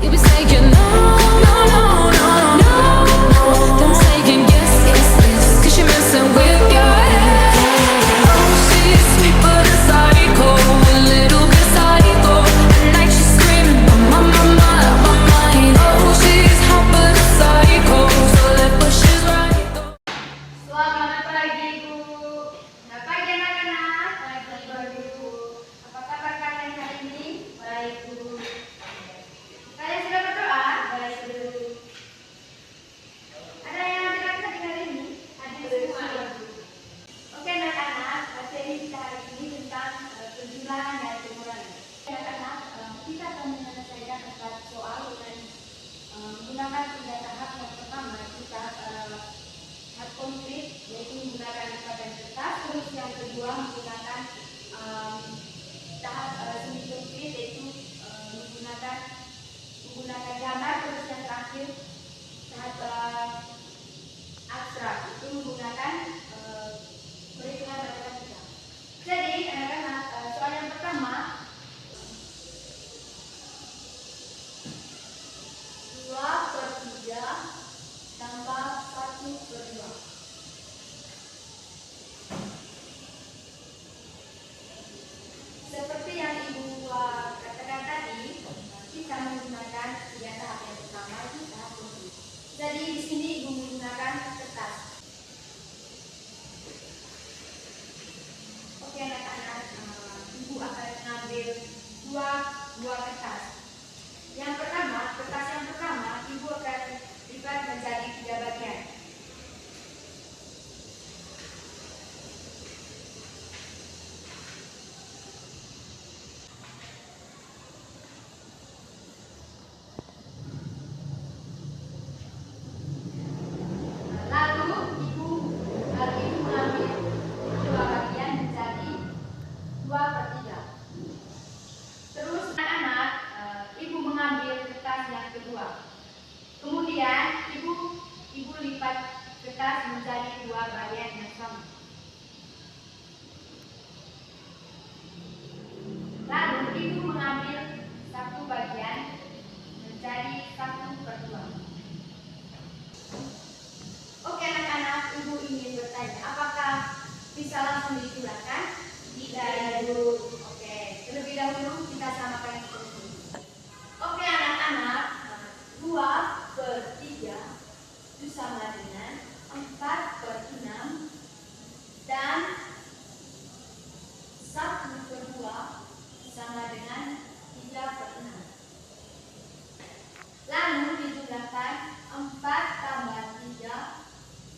You be saying no, no, no, no, no, no. Then saying yes, yes, yes. 'Cause you're messing with your head. Oh, she's sweet but a psycho, a little bit psycho. At night she's screaming, my, my, my, my mind. Oh, she's hot but a psycho, so left but she's right. Selamat pagi, Bu. Selamat pagi, anak-anak. Pagi, Bu. Apa kabar kalian hari ini? Baik, Bu. Kalian sudah berdoa? Baik, Bu. Ada yang tidak tadi hari ini? Ada semua, Bu. Oke, anak-anak. Materi kita hari ini tentang penjumlahan dan pengurangan. Anak-anak, kita akan menyelesaikan 4 soal dengan menggunakan 3 tahap. Yang pertama, kita tahap konkret, yaitu menggunakan lipat dan kertas. Terus yang kedua menggunakan tahap semi konkret, yaitu menggunakan gambar. Terus yang terakhir tahap abstrak, itu menggunakan perhitungan matematika. Jadi anak-anak, soal yang pertama, 2/3 tambah 1/2. Seperti yang Ibu katakan tadi, kita menggunakan 3 tahap. Yang pertama itu tahap konkret. Jadi di sini Ibu menggunakan kertas. Oke anak-anak, Ibu akan mengambil 2 buah kertas. Yang pertama, kertas yang pertama Ibu akan lipat menjadi 3 bagian. Lalu Ibu mengambil 2 bagian menjadi 2/3. Terus anak-anak, Ibu mengambil kertas yang kedua. Kemudian Ibu lipat kertas menjadi 2 bagian yang sama. Lalu Ibu mengambil 1 bagian menjadi 1/2. Oke anak-anak, Ibu ingin bertanya, apakah bisa langsung digunakan? Tidak, Ibu. Oke, terlebih dahulu kita samakan seperti ini. Oke anak-anak, 2/3 itu sama dengan 4/6 dan 1/2 sama dengan 3/6. Lalu dijumlahkan 4 tambah 3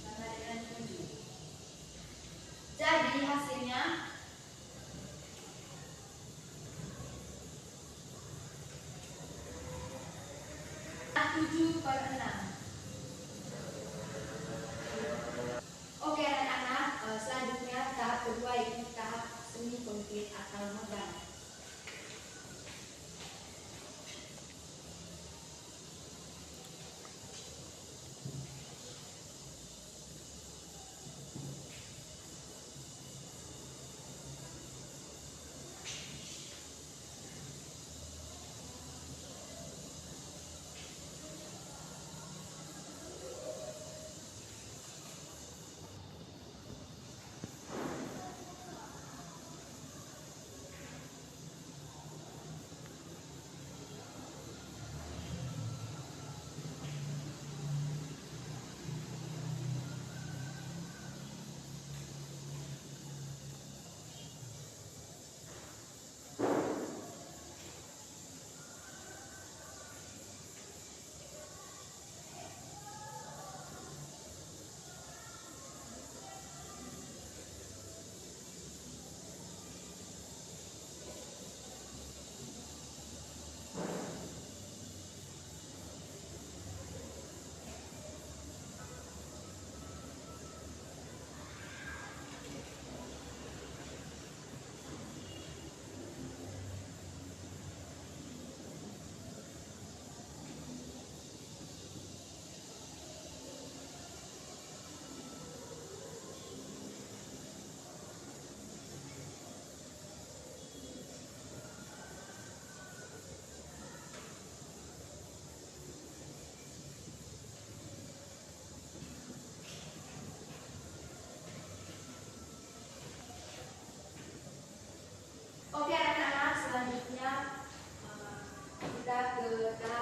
sama dengan 7. Jadi hasilnya 7/6. Oke anak-anak, selanjutnya tahap kedua, ini tahap semi konkret atau modal.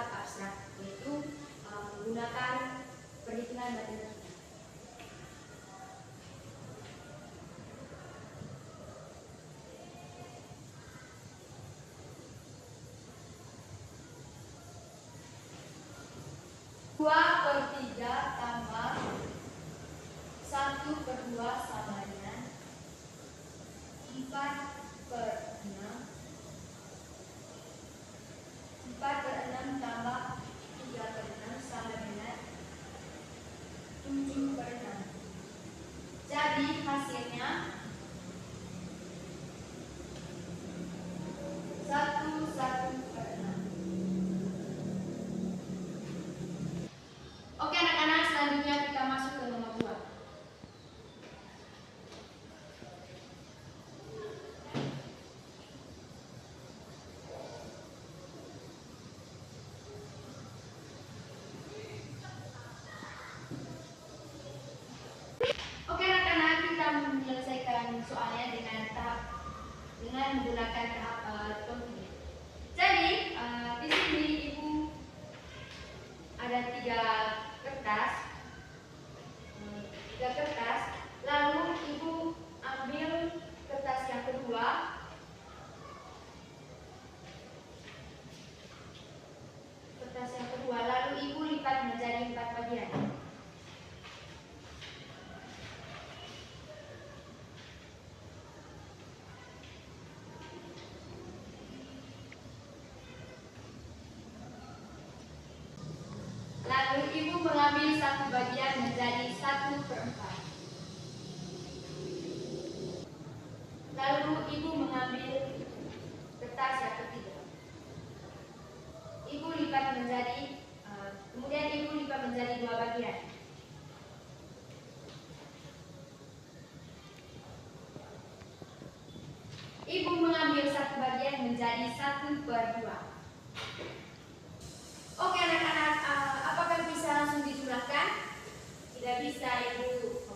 bersifat abstrak, yaitu menggunakan perhitungan matematika. Dua per 3 tambah 1/2 sama dengan 4/6. 4/6 tambah 3/6 sama dengan 7/6. Jadi hasilnya 1/6. Oke anak-anak, selanjutnya kita masuk ke nomor 2. Oke anak-anak, kita menyelesaikan soalnya dengan menggunakan tahap continue. Jadi di sini ibu ada 3 kertas, lalu ibu ambil kertas yang kedua, lalu ibu lipat menjadi 4 bagian. Lalu ibu mengambil satu bagian menjadi 1/4. Lalu ibu mengambil kertas yang ketiga. Ibu lipat menjadi, kemudian ibu lipat menjadi 2 bagian. Ibu mengambil satu bagian menjadi 1/2. Oke anak-anak, apakah bisa langsung disurahkan? Tidak bisa ibu.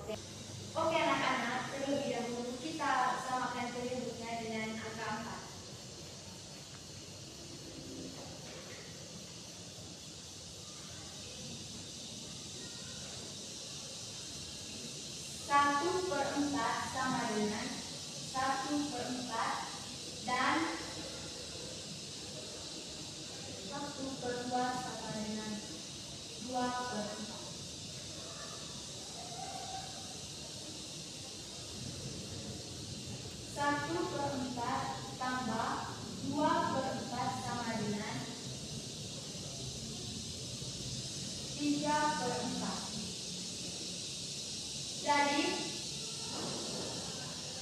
Oke anak-anak, terlebih dahulu kita samakan periodenya dengan angka 4. Satu per 4 sama dengan 1/4 dan 1/2 sama dengan 2/4. 1/4 tambah 2/4 sama dengan 3/4. Jadi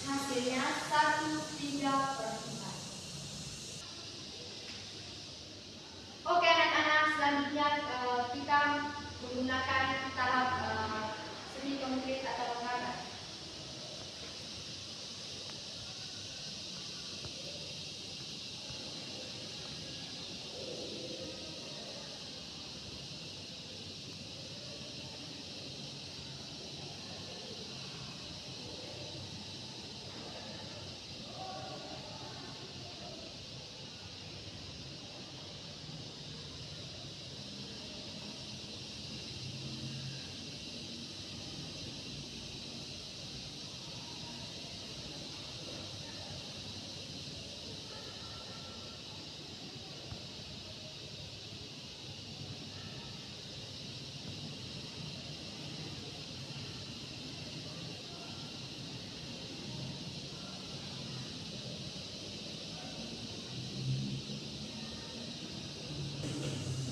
hasilnya 1/3/4. Oke anak-anak, selanjutnya kita menggunakan tahap semi konkret atau menggambar.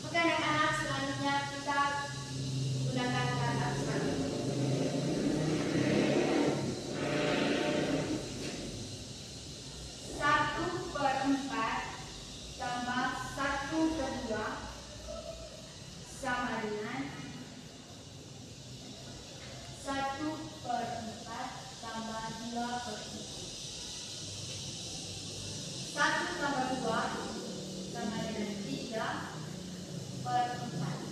Oke anak-anak, selanjutnya kita gunakan kata selanjutnya. 1/4 tambah 1/2 sama dengan 1/4 tambah 2/4. 1 tambah 2 sama dengan 3/4.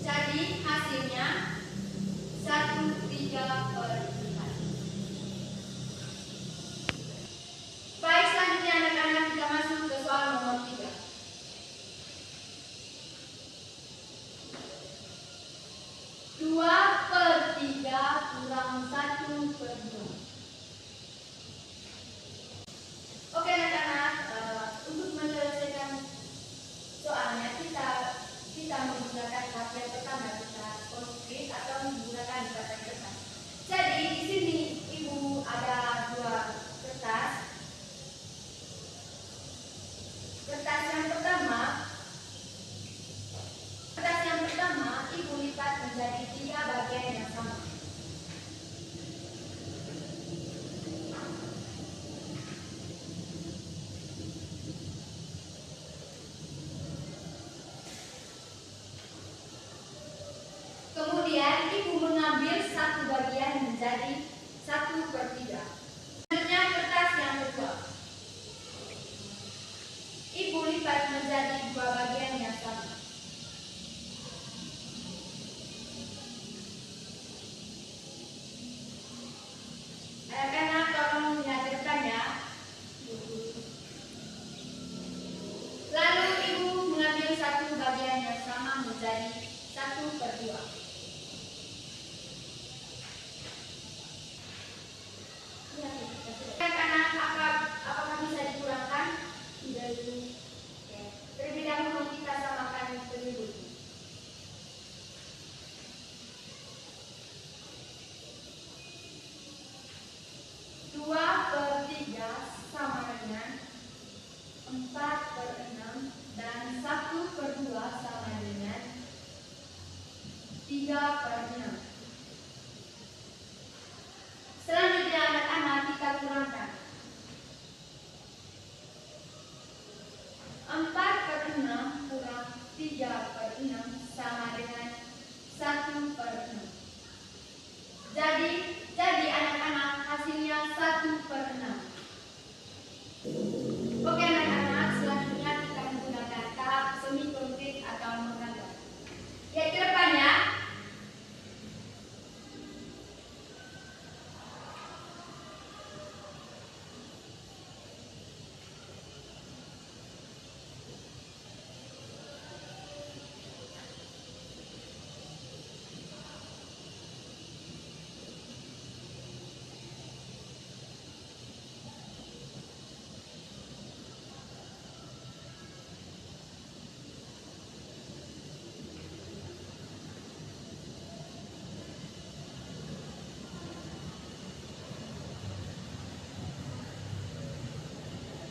Jadi hasilnya 1/3/4. Baik, selanjutnya anak-anak kita masuk ke soal nomor 3. 2/3 kurang 1/2. Oke anak-anak, untuk menyelesaikan soalnya kita menggunakan tahap yang pertama, kita post-it atau menggunakan kata kertas. Jadi di sini ibu ada 2 kertas. Kertas yang pertama ibu lipat menjadi 3 bagian yang sama. Kemudian ibu mengambil 1 bagian menjadi 1/3. Selanjutnya kertas yang kedua. Ibu lipat menjadi 2 bagian yang sama. Anak-anak tolong lihat depannya. Lalu ibu mengambil 1 bagian yang sama menjadi 1/2. Anak-anak, apakah bisa dikurangkan? Tidak dulu. Oke. Terlebih dahulu kita samakan penyebut. 2/3 sama dengan 4/6 dan 1/2 sama dengan 3/6. Selanjutnya anak-anak kita kurangkan. 4/6 kurang 3/6 sama dengan 1/6. Jadi anak-anak hasilnya 1/6. Oke anak-anak, selanjutnya kita menggunakan tahap semi konkret atau menggambar. Ya, ke depannya.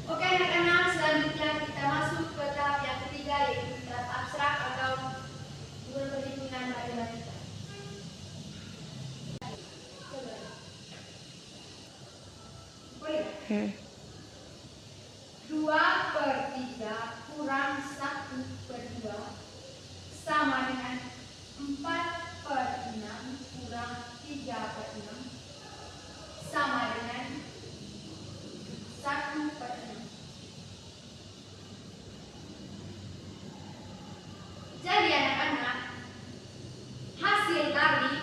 Oke anak-anak, selanjutnya kita masuk ke tahap yang ketiga, yaitu tahap abstrak atau perhitungan matematika. Hmm. 2/3 kurang 1/2 sama dengan 4/6 kurang 3/6 sama dengan 1/6. Jadi anak-anak, hasil dari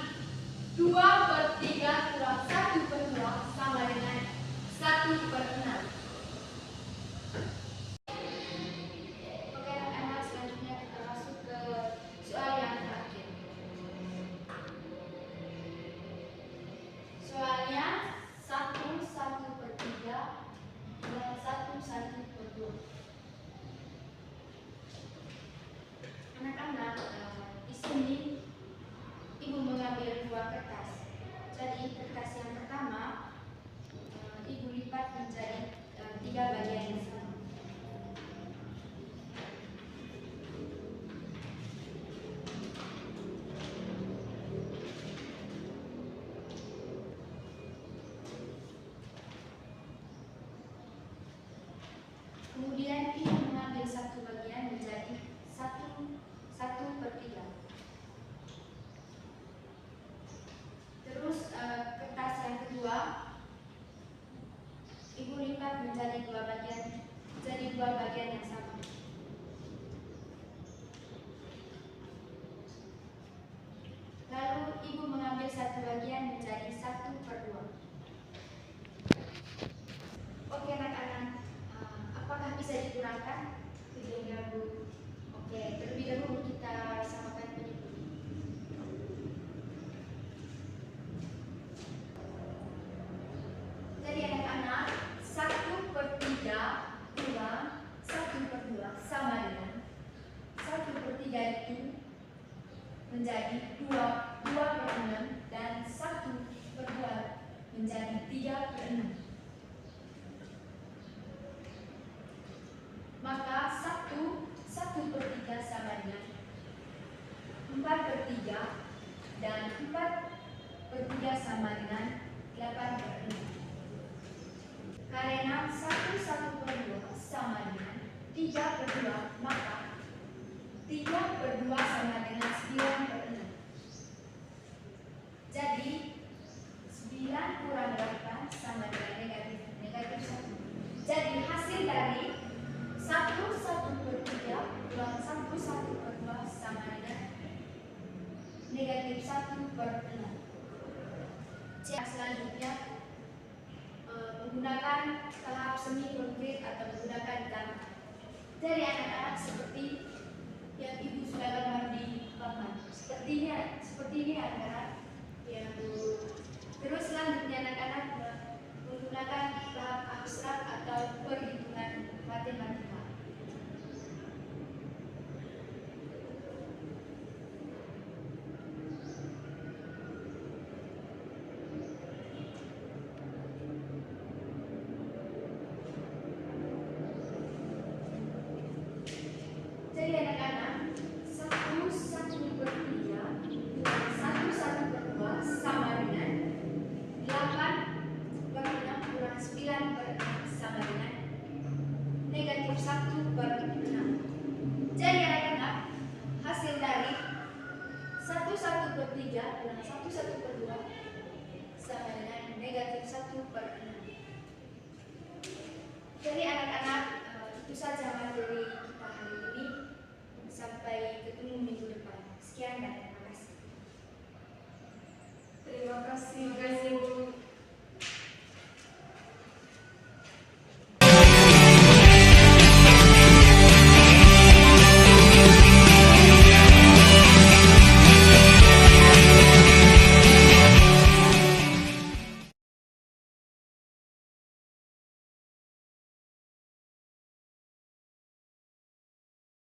2/3 kurang 1/2 sama dengan 1/6. Oke anak-anak, selanjutnya kita masuk ke soal yang terakhir. Soalnya 1/1/3 dan 1/1/2. Anak-anak, di sini ibu mengambil 2 kertas. Jadi kertas yang pertama ibu lipat menjadi 3 bagian yang sama. Kemudian ibu mengambil 1 bagian menjadi 1/3. Terus kertas yang kedua ibu lipat menjadi 2 bagian yang sama. Lalu ibu mengambil 1 bagian menjadi 1/2. Oke anak-anak, apakah bisa dikurangkan? Tidak dahulu. Oke, terlebih dahulu kita samakan penyebut. yaitu menjadi 2/6 dan 1/2 menjadi 3/6. Maka 1/3 sama dengan 4/3 dan 4/3 sama dengan 8/6. Karena 1/2 sama dengan 3/2, maka 3/2 sama dengan 9/6. Jadi 9 kurang 8 sama dengan negatif 1. Jadi hasil dari 1/3 kurang 1/2 sama dengan negatif 1/6. Selanjutnya menggunakan tahap semi konkret atau menggunakan gambar. Dari anak-anak seperti yang ibu sudah gambar di papan. Seperti ini anak-anak yang terus selanjutnya anak-anak menggunakan tahap abstrak atau perhitungan matematika. Jadi anak-anak 1/3 kurang 1/2 sama dengan 8/6 kurang 9/6 sama dengan negatif 1/6. Jadi anak-anak hasil dari 1/3 kurang 1/2 sama dengan negatif 1/6. Jadi anak-anak itu saja materi